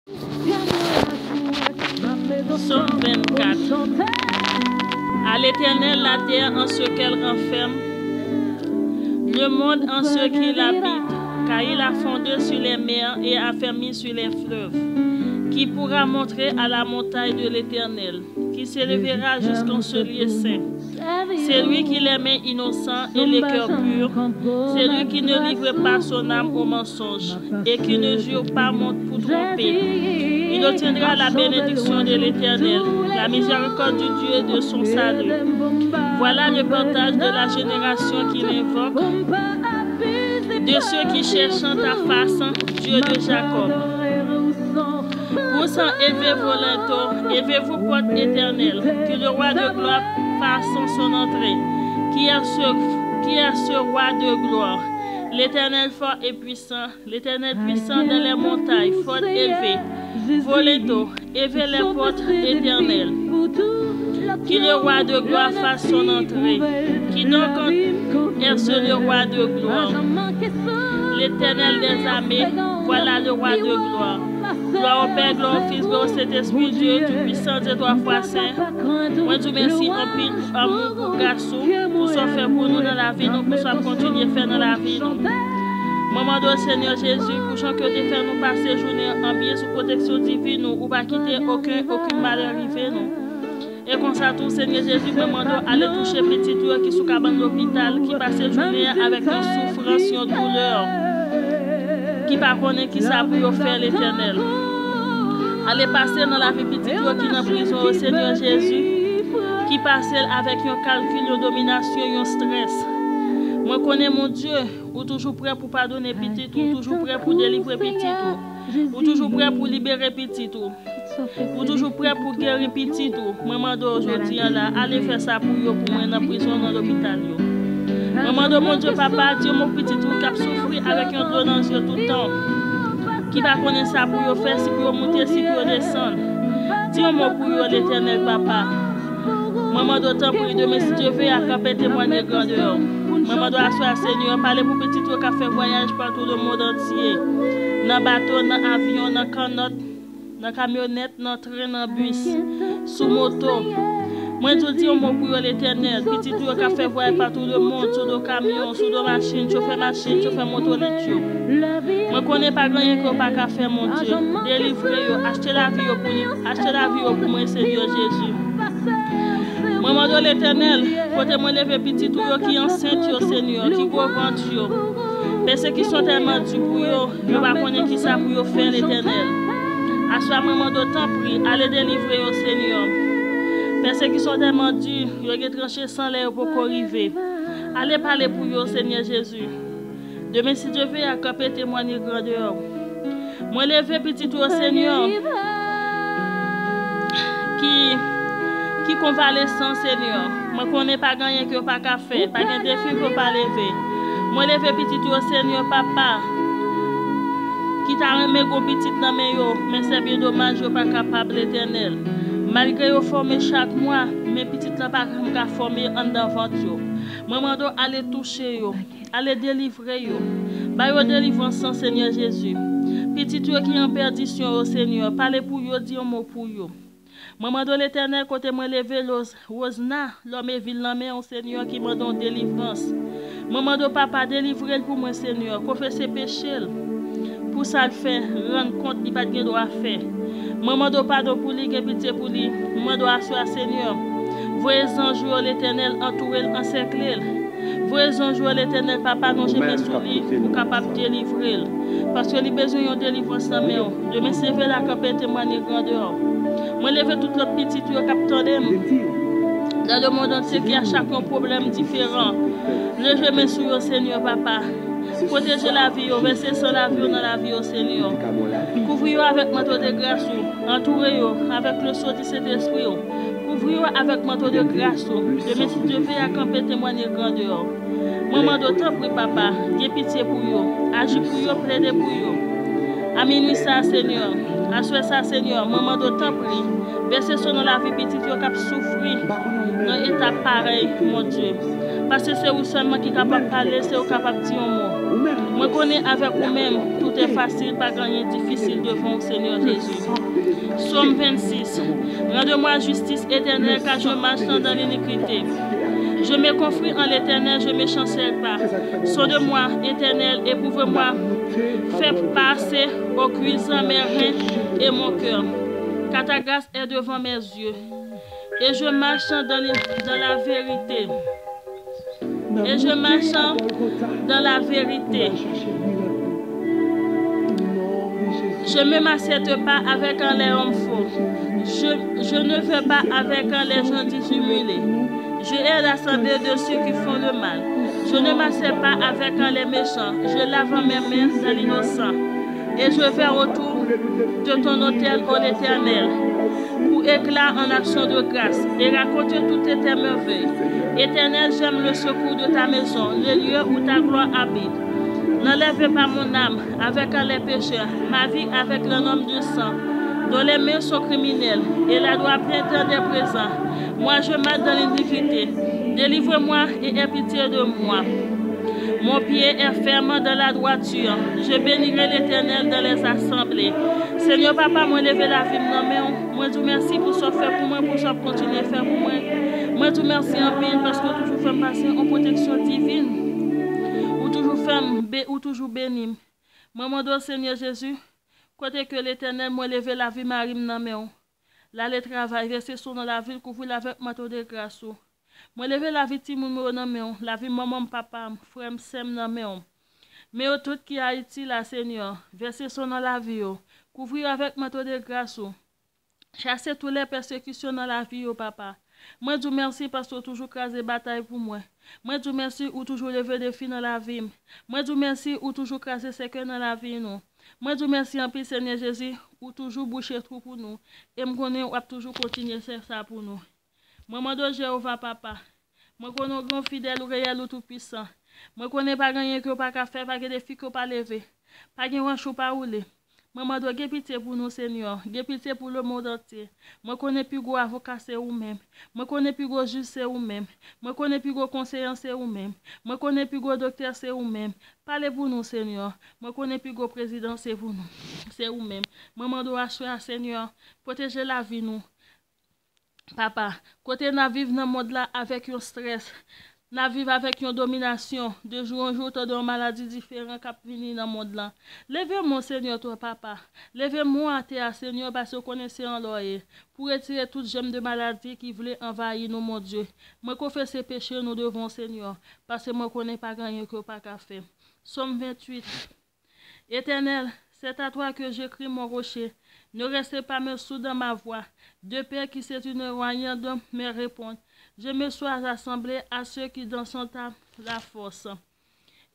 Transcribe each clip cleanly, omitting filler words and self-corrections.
Psaume 24. À l'Éternel la terre en ce qu'elle renferme, le monde en ce qu'il habite, car il a fondé sur les mers et affermi sur les fleuves. Qui pourra montrer à la montagne de l'Éternel, qui s'élèvera jusqu'en ce lieu saint? C'est lui qui les mains innocents et les cœurs purs, c'est lui qui ne livre pas son âme au mensonge et qui ne jure pas pour tromper. Il obtiendra la bénédiction de l'Éternel, la miséricorde du Dieu de son salut. Voilà le partage de la génération qui l'invoque, de ceux qui cherchent ta face, Dieu de Jacob. Poussant, élevez-vous linteaux, élevez-vous porte éternelle, que le roi de gloire fasse son entrée. Qui est ce roi de gloire? L'Éternel fort et puissant, l'Éternel puissant dans les montagnes, fort élevé. Vos linteaux, élevez les portes éternelles. Qui le roi de gloire fasse son entrée. Qui donc est ce le roi de gloire? L'Éternel des armées, voilà le roi de gloire. Gloire au Père, gloire au Fils, gloire au Saint-Esprit, Dieu tout-puissant et trois fois saint. Moi, je merci en pile amour pour garçon, pour ce faire pour nous dans la vie, nous pour ce continuer à faire dans la vie. Maman de Seigneur Jésus, pour chant que tu fais nous passer journée en bien sous protection divine, nous, ou pas quitter aucun mal arrivé, nous. Et comme ça, tout Seigneur Jésus, maman doit aller toucher petit tour qui sous cabane d'hôpital, qui passe journée avec une souffrance, une douleur. Qui pas connaît qui ça pour faire l'Éternel. Allez passer dans la vie petite qui est en prison au Seigneur Jésus, qui passe avec un calcul, une domination, un stress. Moi connais mon Dieu, ou toujours prêt pour pardonner petit, ou toujours prêt pour délivrer petit, ou toujours prêt pour libérer petit, ou toujours prêt pour guérir petit. Maman d'aujourd'hui là, allez faire ça pour moi dans la prison, dans l'hôpital. Maman de mon Dieu, papa, Dieu mon petit tout qui a souffert avec un don dans tout le temps. Qui va connaître ça pour faire, si pour monter, si pour descendre. Dieu mon pour l'Éternel, papa. Maman doit t'en prier demain si Dieu veut accamper témoigner grandeur. Maman doit asseoir Seigneur, parler pour petit tout qui a fait voyage partout le monde entier. Dans bateau, dans avion, dans canotte, dans camionnette, dans train, dans bus, sous moto. Moi, je dis au mot pour l'Éternel, petit tour qui a fait voyager par tout le monde, sur le camion, sur le machine, chauffeur moto, moi, je connais pas grand chose que pas qu'à faire, mon Dieu. Délivrer, acheter la vie pour moi, Seigneur Jésus. Maman de l'Éternel, faut moi lever petit tour qui est enceinte, Seigneur, qui go ventre. Mais ceux qui sont tellement durs pour eux, je ne sais pas qui ça pour faire l'Éternel. À ce moment de temps, prie, allez délivrer au Seigneur. Mais ceux qui sont tellement durs, ils ont tranché sans l'air pour arriver. Allez parler pour eux, Seigneur Jésus. Demain, si Dieu veut accamper, témoigner grandeur. Moi, lever petit au Seigneur. Qui convalescent, Seigneur. Moi, je ne connais pas gagner que pas qu'à faire, pas de défi que pas lever. Moi, lever petit au Seigneur, papa. Qui t'a remis gros petit dans mes yeux, mais c'est bien dommage, je ne suis pas capable, l'Éternel. Malgré que je forme chaque mois, mes petites ne sont pas formées en devant. Maman doit aller toucher, aller délivrer. Bah, délivrance, Seigneur Jésus. Petit qui est en perdition, au Seigneur, parlez pour eux, dis un mot pour eux. Maman de l'Éternel, côté moi lever Rosna, l'homme est ville au Seigneur qui m'a donné délivrance. Maman de papa, délivrez pour moi, Seigneur, confessez péché. Pour ça le faire, rendre compte, il n'y a pas de droit faire. Maman de pardon pour lui, pitié pour lui. Maman doit asseoir, Seigneur. Voyez anges l'Éternel entouré, encerclé. Voyez anges l'Éternel, papa, non j'ai mis sous lui pour capable de délivrer. Parce que les besoins de délivrance dans mes mains. Je me suis la capable témoigner grandeur. Moi, lever tout le petit qui est capté dans le monde entier qui a chacun problème différent. Levez mes sous au Seigneur, papa. Protégez la vie, versez sur la vie dans la vie au Seigneur. Couvrez-vous avec manteau de grâce, entourez-vous avec le sceau du Saint-Esprit. Couvrez-vous avec manteau de grâce. Demain, si Dieu veut accamper, témoigner grandeur. Maman d'autant prie, papa, ayez pitié pour vous, agissez pour vous, plaidez pour vous. À minuit ça, Seigneur. À ce ça, Seigneur. Maman d'autant prie. Versez sur la vie petite qui a souffert dans l'état pareil, mon Dieu. Parce que c'est vous seulement qui est capable de parler, c'est vous capable de dire un mot. Moi connais avec vous-même, tout est facile, pas rien difficile devant le Seigneur Jésus. Psaume 26. Rende-moi justice éternelle car je marche dans l'iniquité. Je me confie en l'Éternel, je ne me chancelle pas. Sonde-moi, Éternel, éprouve-moi. Fais passer au cuisant mes reins et mon cœur. Car ta grâce est devant mes yeux. Et je marche dans la vérité. Et je marche dans la vérité. Je ne m'assiette pas avec les hommes faux. Je ne veux pas avec les gens dissimulés. Je hais l'assemblée de ceux qui font le mal. Je ne m'assieds pas avec les méchants. Je lave mes mains dans l'innocent. Et je vais autour de ton autel, ô l'Éternel, pour éclat en action de grâce et raconter toutes tes merveilles. Éternel, j'aime le secours de ta maison, le lieu où ta gloire habite. N'enlève pas mon âme avec les pécheurs, ma vie avec le nom du sang, dont les mains sont criminelles et la doigt pleine des présents. Moi, je marche dans l'iniquité. Délivre-moi et aie pitié de moi. Mon pied est ferme dans la droiture. Je bénirai l'Éternel dans les assemblées. Seigneur Papa, moi lever la vie de moi te merci pour ce fait pour moi, pour ce continuer à faire pour moi. Moi te merci en pile parce que toujours fait passer en protection divine. Ou toujours béni. Moi mon Seigneur Jésus, côté que l'Éternel moi lever la vie Marie dans l'aller travail, rester sur dans la ville, couvrir avec manteau de grâce. Moi lever la vie Timoun dans la vie maman papa, frère sem dans mais tout qui a Haïti la Seigneur, verser son dans la vie, couvrir avec manteau de grâce. Chasser toutes les persécutions dans la vie, papa. Moi, je vous remercie parce que vous toujours crasé bataille pour moi. Moi, je vous remercie ou toujours lever des filles dans la vie. Moi, je vous remercie ou toujours crasé ses cœurs dans la vie. Nous. Moi, je vous remercie en plus, Seigneur Jésus, ou toujours boucher tout pour nous. Et je connais ou toujours continuer à faire ça pour nous. Moi, je Jéhovah, papa. Moi, je connais un grand fidèle ou réel ou tout puissant. Moi, je connais pas rien que pas faire, pas des filles que pas lever. Pas de ranch ou pas rouler. Maman doit avoir pitié pour nous, Seigneur. Avoir pitié pour le monde entier. Moi, connais plus gros avocat, c'est vous-même. Moi, connais plus gros juge, c'est vous-même. Moi, connais plus gros conseiller, c'est vous-même. Moi, connais plus gros docteur, c'est vous-même. Parlez pour nous, Seigneur. Moi, connais plus gros président, c'est vous-même. C'est vous-même. Maman doit assurer, Seigneur, protéger la vie, nous. Papa, côté nous vivre dans le monde là avec un stress. Nous vivons avec une domination. De jour en jour, tu as des maladies différentes qui viennent dans le monde là. Levez-moi, Seigneur, toi, papa. Levez-moi à terre, Seigneur, parce que vous connaissez en loyer. Pour retirer toute gemme de maladie qui voulait envahir nous, mon Dieu. Moi, confesse ces péchés, nous devons, Seigneur. Parce que moi, je ne connais pas rien que pas qu'à faire. Somme 28. Éternel, c'est à toi que j'écris mon rocher. Ne restez pas me sous dans ma voix. De Père qui c'est une royaume de me répondre. Je me suis assemblé à ceux qui dans son temps la force.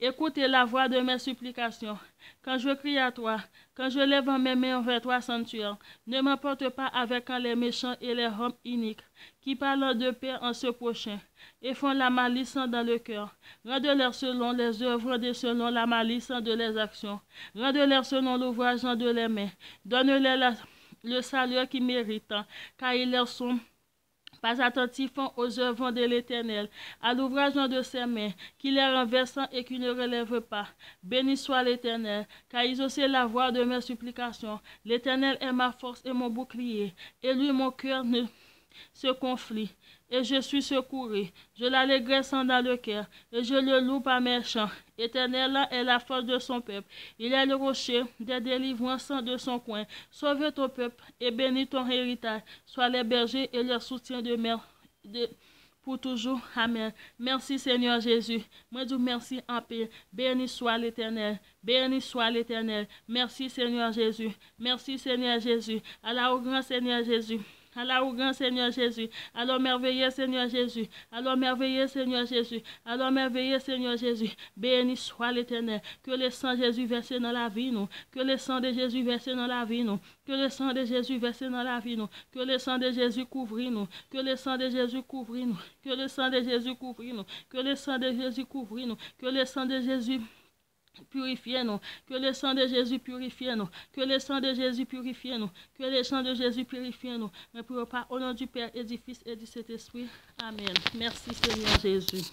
Écoutez la voix de mes supplications. Quand je crie à toi, quand je lève mes mains vers toi, sanctuaire, ne m'emporte pas avec les méchants et les hommes iniques, qui parlent de paix en ce prochain, et font la malice dans le cœur. Rende-leur selon les œuvres et selon la malice de les actions. Rende-leur selon l'ouvrage de les mains. Donne-leur le salut qu'ils méritent, car ils leur sont pas attentifs aux œuvres de l'Éternel, à l'ouvrage de ses mains, qui les renverse et qui ne relève pas. Béni soit l'Éternel, car il exauce la voix de mes supplications. L'Éternel est ma force et mon bouclier, et lui mon cœur ne se conflit. Et je suis secouru. Je l'allégresse dans le cœur, et je le loue par mes chants. Éternel est la force de son peuple. Il est le rocher des délivrances de son coin. Sauve ton peuple et bénis ton héritage. Sois les bergers et leur soutien de mer. Pour toujours. Amen. Merci Seigneur Jésus. Moi je vous remercie en paix. Béni soit l'Éternel. Béni soit l'Éternel. Merci Seigneur Jésus. Merci Seigneur Jésus. Allah au grand Seigneur Jésus. Alors au grand Seigneur Jésus, alors merveilleux Seigneur Jésus, alors merveilleux Seigneur Jésus, alors merveilleux Seigneur Jésus, béni soit l'Éternel, que le sang de Jésus versé dans la vie nous, que le sang de Jésus versé dans la vie nous, que le sang de Jésus versé dans la vie nous, que le sang de Jésus couvre nous, que le sang de Jésus couvre nous, que le sang de Jésus couvre nous, que le sang de Jésus couvre nous, que le sang de Jésus purifiez-nous. Que le sang de Jésus purifie nous. Que le sang de Jésus purifie nous. Que le sang de Jésus purifie nous. Mais pour pas au nom du Père et du Fils et du Saint-Esprit. Amen. Merci Seigneur Jésus.